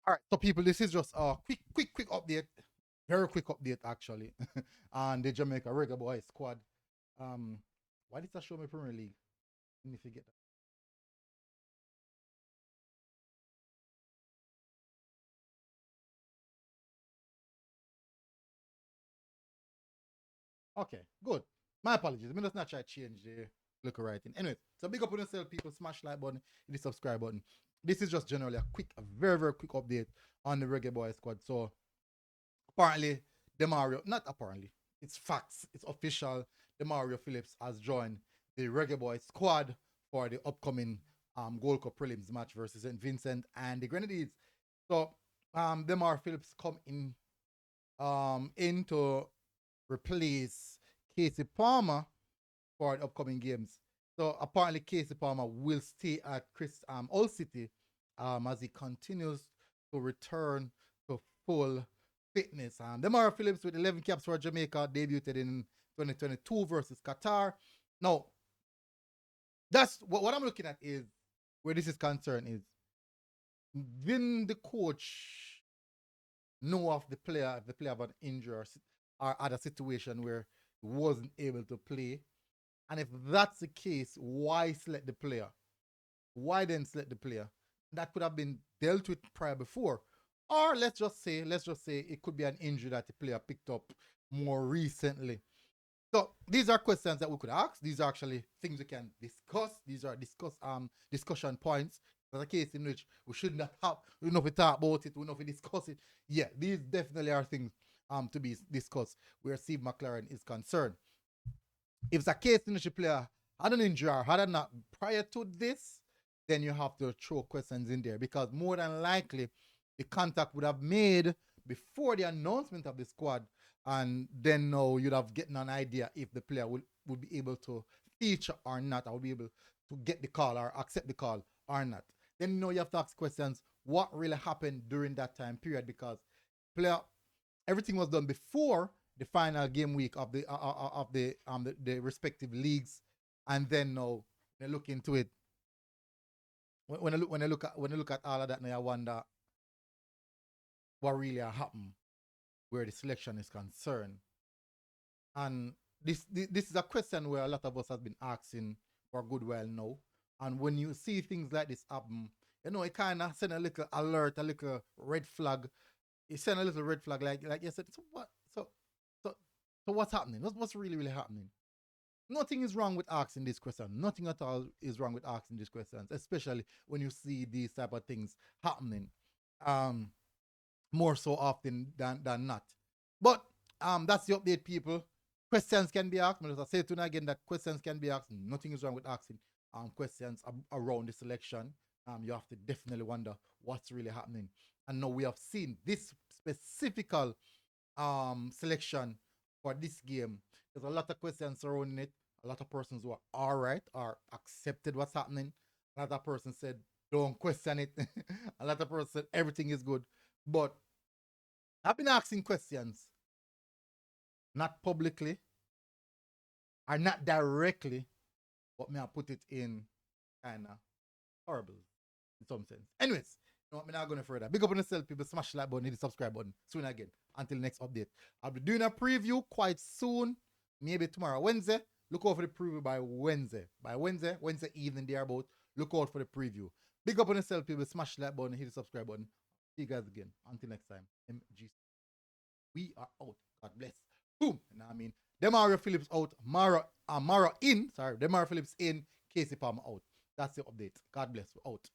All right, so people, this is just a quick update, very quick update actually, on the Jamaica Reggae Boy squad. Um, why did that show me Premier League? Let me forget that. Okay, good. My apologies. I'm just not try to change the look writing. Anyway, so big up on yourself, people. Smash like button, hit the subscribe button. This is just generally a very quick update on the Reggae Boy squad. So apparently, Demario, not apparently, it's facts, it's official. Demario Phillips has joined the Reggae Boy squad for the upcoming Gold Cup prelims match versus St. Vincent and the Grenadines. So Demario Phillips come in to replace Casey Palmer for the upcoming games. So apparently Casey Palmer will stay at Chris Old City as he continues to return to full fitness. Demara Phillips with 11 caps for Jamaica debuted in 2022 versus Qatar. Now, that's what I'm looking at is where this is concerned is when the coach know of the player, if the player have an injury or other situation where he wasn't able to play, and if that's the case, why select the player? Why then select the player? That could have been dealt with prior before. Or let's just say it could be an injury that the player picked up more recently. So these are questions that we could ask. These are actually things we can discuss. These are discussion points. There's a case in which we should not have, we know if we talk about it, we know if we discuss it. Yeah, these definitely are things to be discussed where Steve McLaren is concerned. If it's a case in which a player had an injury or had a knock prior to this, then you have to throw questions in there because more than likely the contact would have made before the announcement of the squad, and then now you'd have gotten an idea if the player would be able to feature or not, or would be able to get the call or accept the call or not. Then you have to ask questions what really happened during that time period because player everything was done before the final game week of the respective leagues, and then now when I look into it, when I look at all of that, now I wonder what really happened where the selection is concerned, and this is a question where a lot of us have been asking for a good while now, and when you see things like this happen, it kind of send a little alert, a little red flag. It sent a little red flag, like you said. So what? So so what's happening? What's really happening? Nothing is wrong with asking this question. Nothing at all is wrong with asking these questions, especially when you see these type of things happening. Um, More so often than not. But that's the update, people. Questions can be asked. As I say to you again, that questions can be asked. Nothing is wrong with asking questions around the selection. You have to definitely wonder what's really happening. And now we have seen this specific selection for this game. There's a lot of questions surrounding it. A lot of persons who are all right or accepted what's happening. A lot of persons said don't question it. A lot of persons said everything is good. But I've been asking questions, not publicly or not directly, but may I put it in kind of horrible in some sense. Anyways, I'm not going further. Big up on yourself, people. Smash the like button, hit the subscribe button. Soon again. Until next update. I'll be doing a preview quite soon. Maybe tomorrow, Wednesday. Look out for the preview by Wednesday. Wednesday evening, thereabout. Look out for the preview. Big up on yourself, people. Smash the like button, hit the subscribe button. See you guys again. Until next time. MG. We are out. God bless. Boom. You know what I mean? Demario Phillips out. Mara in. Sorry. Demario Phillips in. Casey Palmer out. That's the update. God bless. We're out.